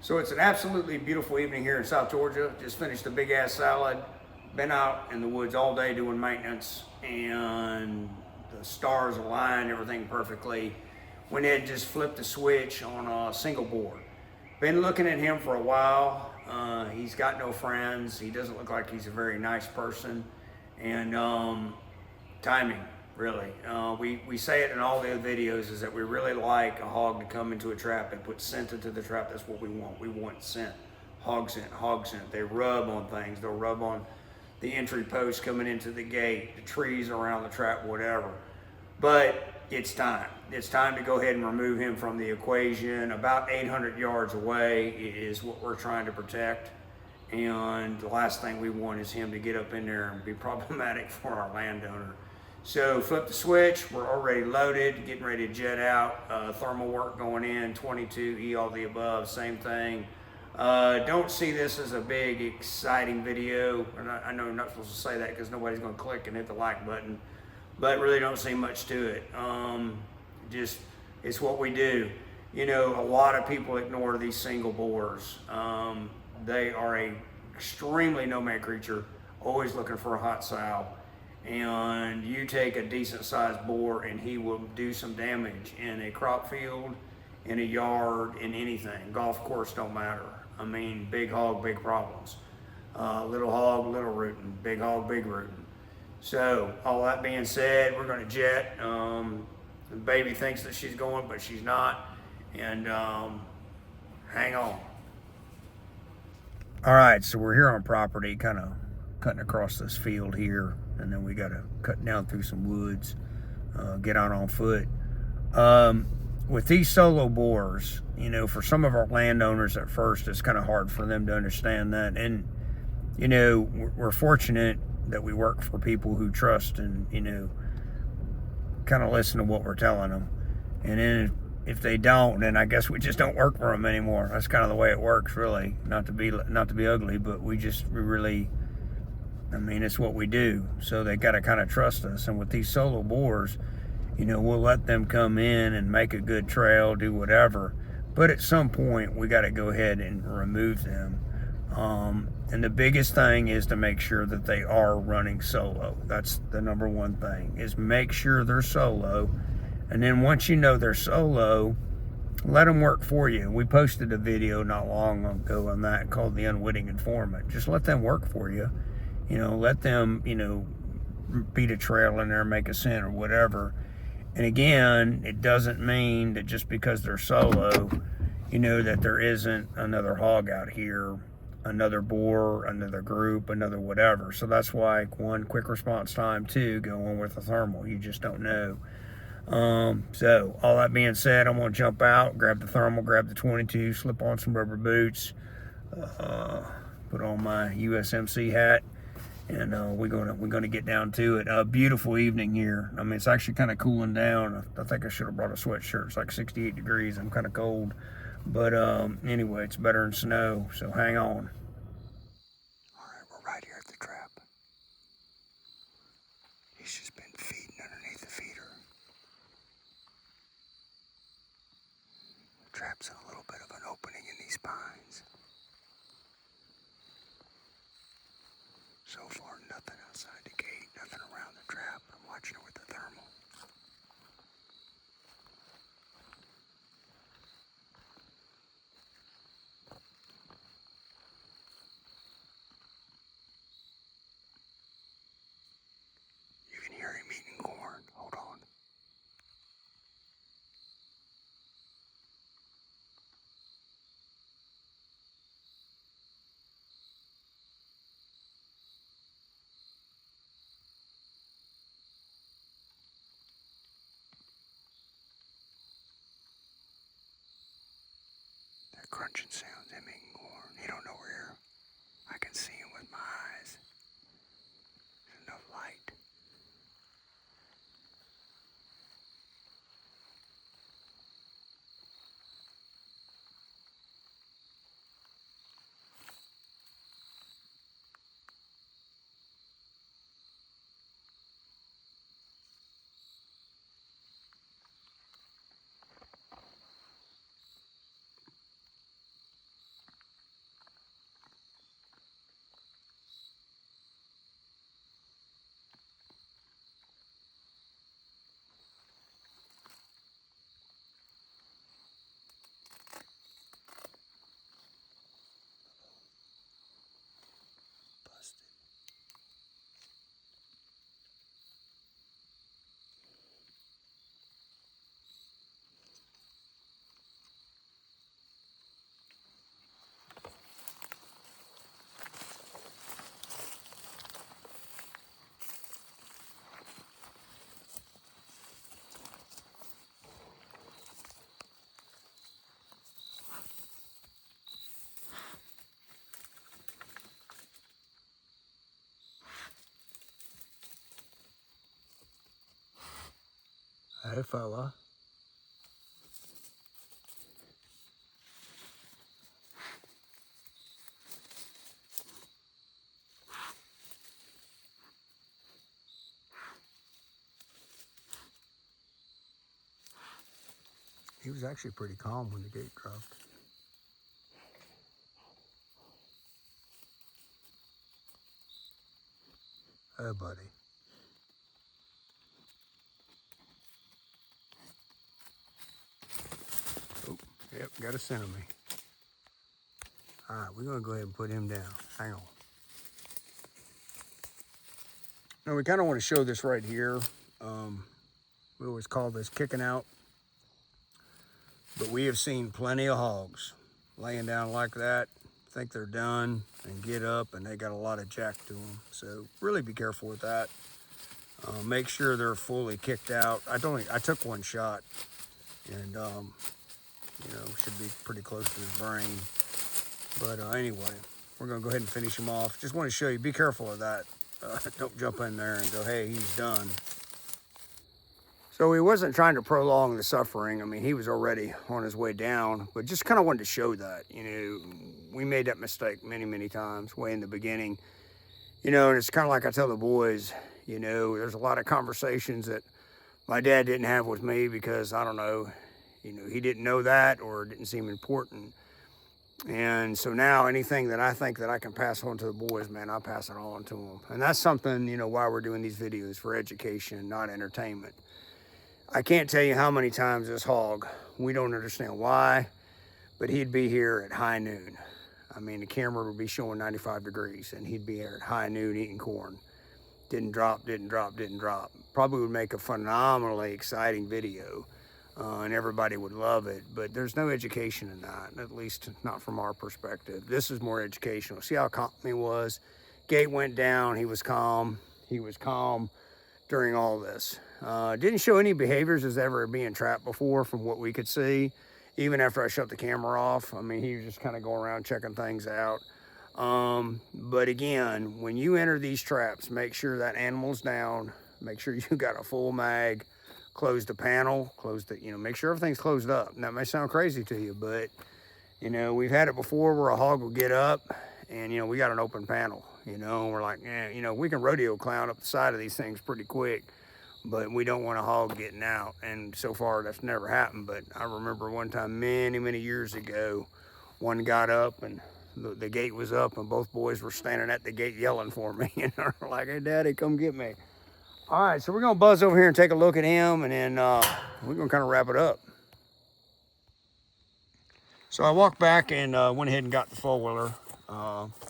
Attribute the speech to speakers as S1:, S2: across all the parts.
S1: So it's an absolutely beautiful evening here in South Georgia. Just finished a big ass salad. Been out in the woods all day doing maintenance, and the stars aligned, everything perfectly. Went ahead and just flipped the switch on a single boar. Been looking at him for a while. He's got no friends. He doesn't look like he's a very nice person. And timing, really. We say it in all the videos is that we really like a hog to come into a trap and put scent into the trap. That's what we want. We want scent, hog scent, hog scent. They rub on things. They'll rub on the entry post coming into the gate, the trees around the trap, whatever. But it's time. It's time to go ahead and remove him from the equation. About 800 yards away is what we're trying to protect. And the last thing we want is him to get up in there and be problematic for our landowner. So flip the switch, we're already loaded, getting ready to jet out. Thermal work going in, 22, E all the above, same thing. Don't see this as a big, exciting video. And I know I'm not supposed to say that because nobody's going to click and hit the like button, but really don't see much to it. Just, it's what we do. You know, a lot of people ignore these single boars. They are a extremely nomad creature, always looking for a hot sow. And you take a decent sized boar and he will do some damage in a crop field, in a yard, in anything. Golf course don't matter. I mean, big hog, big problems. Little hog, little rooting. Big hog, big rooting. So all that being said, we're gonna jet. The baby thinks that she's going, but she's not. And hang on. All right, so we're here on property, kind of cutting across this field here, and then we got to cut down through some woods, get out on foot. With these solo boars, you know, for some of our landowners at first, it's kind of hard for them to understand that. And, you know, we're fortunate that we work for people who trust and, you know, kind of listen to what we're telling them. And then if they don't, then I guess we just don't work for them anymore. That's kind of the way it works, really. Not to be ugly, but we really, I mean, it's what we do. So they got to kind of trust us. And with these solo boars, you know, we'll let them come in and make a good trail, do whatever. But at some point, we got to go ahead and remove them. And the biggest thing is to make sure that they are running solo. That's the number one thing, is make sure they're solo. And then once you know they're solo, let them work for you. We posted a video not long ago on that called The Unwitting Informant. Just let them work for you. You know, let them, you know, beat a trail in there, make a scent or whatever. And again, it doesn't mean that just because they're solo, you know, that there isn't another hog out here, another boar, another group, another whatever. So that's why, one, quick response time, two, go on with the thermal. You just don't know. So all that being said, I'm gonna jump out, grab the thermal, grab the 22, slip on some rubber boots, put on my USMC hat, and we're gonna get down to it. A beautiful evening here. I mean, it's actually kind of cooling down. I think I should have brought a sweatshirt. It's like 68 degrees. I'm kind of cold, but anyway, it's better than snow. So hang on. All right, we're right here at the trap. He's just been feeding underneath the feeder. The trap's in a little bit of an opening in these pines. So far, nothing outside the gate, nothing around the trap. I'm watching it with the thermal. You can hear him eating corn. Hold on. That crunching sounds him eating corn. He don't know we're here. I can see him with my eyes. There's enough light. Hey, fella. He was actually pretty calm when the gate dropped. Oh, buddy. Oh, yep, got a center me. All right, we're gonna go ahead and put him down. Hang on. Now we kind of want to show this right here. We always call this kicking out, but we have seen plenty of hogs laying down like that, think they're done, and get up, and they got a lot of jack to them. So really be careful with that. Make sure they're fully kicked out. I took one shot, and you know, should be pretty close to his brain. But anyway, we're gonna go ahead and finish him off. Just want to show you, be careful of that. Don't jump in there and go, hey, he's done. So he wasn't trying to prolong the suffering. I mean, he was already on his way down, but just kind of wanted to show that, you know, we made that mistake many, many times way in the beginning, you know, and it's kind of like I tell the boys, you know, there's a lot of conversations that my dad didn't have with me because, I don't know, you know, he didn't know that or it didn't seem important. And so now anything that I think that I can pass on to the boys, man, I pass it on to them. And that's something, you know, why we're doing these videos, for education, not entertainment. I can't tell you how many times this hog, we don't understand why, but he'd be here at high noon. I mean, the camera would be showing 95 degrees and he'd be here at high noon eating corn. Didn't drop, didn't drop, didn't drop. Probably would make a phenomenally exciting video. And everybody would love it, but there's no education in that, at least not from our perspective. This is more educational. See how calm he was? Gate went down, he was calm. He was calm during all this. Didn't show any behaviors as ever being trapped before from what we could see. Even after I shut the camera off, I mean, he was just kind of going around checking things out. But again, when you enter these traps, make sure that animal's down, make sure you got a full mag, close the panel, you know, make sure everything's closed up. And that may sound crazy to you, but, you know, we've had it before where a hog will get up and, you know, we got an open panel, you know, and we're like, you know, we can rodeo clown up the side of these things pretty quick, but we don't want a hog getting out. And so far that's never happened. But I remember one time many, many years ago, one got up and the gate was up and both boys were standing at the gate yelling for me. And they're like, hey, Daddy, come get me. All right, so we're gonna buzz over here and take a look at him, and then we're gonna kind of wrap it up. So I walked back and went ahead and got the four-wheeler.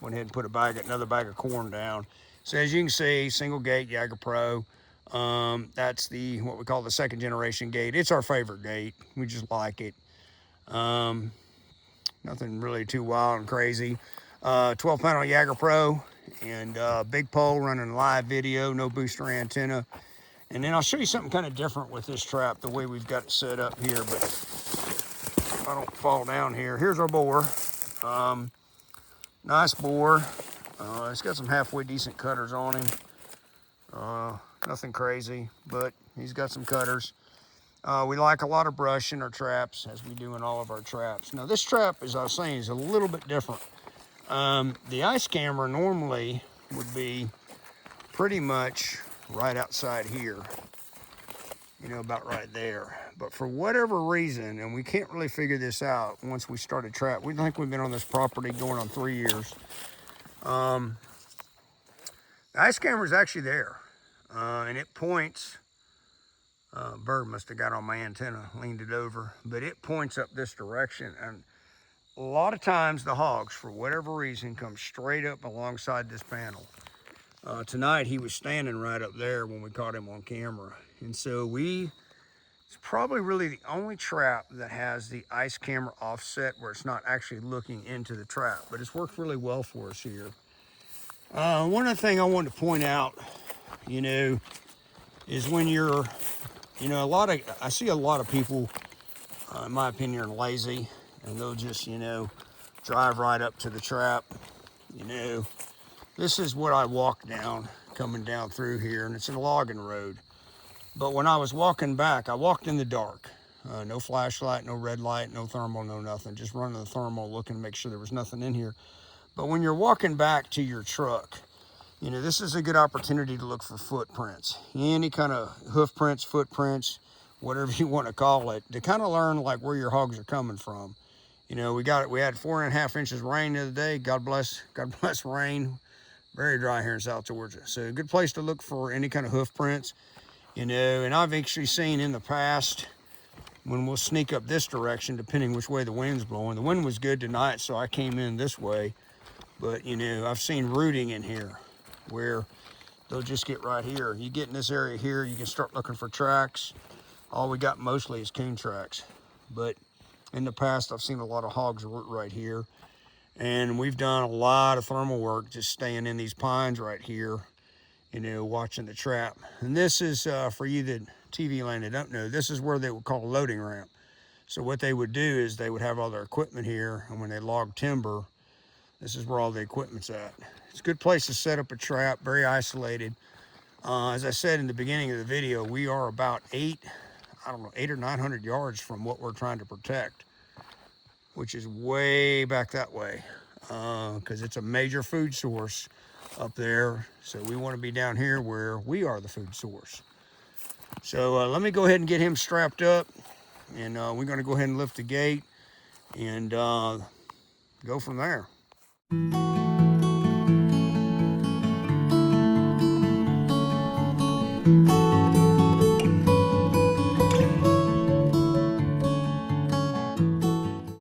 S1: Went ahead and put another bag of corn down. So as you can see, single gate Jagger Pro. That's what we call the second generation gate. It's our favorite gate. We just like it. Nothing really too wild and crazy. 12 panel Jagger Pro and big pole running live video, no booster antenna. And then I'll show you something kind of different with this trap, the way we've got it set up here, but if I don't fall down here. Here's our boar. Nice boar. It's got some halfway decent cutters on him. Nothing crazy, but he's got some cutters. We like a lot of brush in our traps, as we do in all of our traps. Now this trap, as I was saying, is a little bit different. The ice camera normally would be pretty much right outside here, you know, about right there. But for whatever reason, and we can't really figure this out once we started trap, we think we've been on this property going on 3 years. The ice camera is actually there, and it points. Bird must have got on my antenna, leaned it over, but it points up this direction. And a lot of times the hogs, for whatever reason, come straight up alongside this panel. Tonight he was standing right up there when we caught him on camera. And so it's probably really the only trap that has the ice camera offset where it's not actually looking into the trap, but it's worked really well for us here. One other thing I wanted to point out, you know, is when you're, you know, I see a lot of people, in my opinion, are lazy, and they'll just, you know, drive right up to the trap. You know, this is what I walk down, coming down through here, and it's a logging road. But when I was walking back, I walked in the dark. No flashlight, no red light, no thermal, no nothing. Just running the thermal, looking to make sure there was nothing in here. But when you're walking back to your truck, you know, this is a good opportunity to look for footprints. Any kind of hoof prints, footprints, whatever you want to call it, to kind of learn like where your hogs are coming from. You know, we had 4.5 inches of rain the other day. God bless rain. Very dry here in South Georgia. So a good place to look for any kind of hoof prints. You know, and I've actually seen in the past when we'll sneak up this direction, depending which way the wind's blowing. The wind was good tonight, so I came in this way. But, you know, I've seen rooting in here where they'll just get right here. You get in this area here, you can start looking for tracks. All we got mostly is coon tracks. But in the past, I've seen a lot of hogs root right here. And we've done a lot of thermal work just staying in these pines right here, you know, watching the trap. And this is, for you that TV land that don't know, this is where they would call a loading ramp. So what they would do is they would have all their equipment here, and when they log timber, this is where all the equipment's at. It's a good place to set up a trap, very isolated. As I said in the beginning of the video, we are about 8 or 900 yards from what we're trying to protect, which is way back that way, because it's a major food source up there. So we want to be down here where we are the food source. So let me go ahead and get him strapped up, and we're going to go ahead and lift the gate and go from there.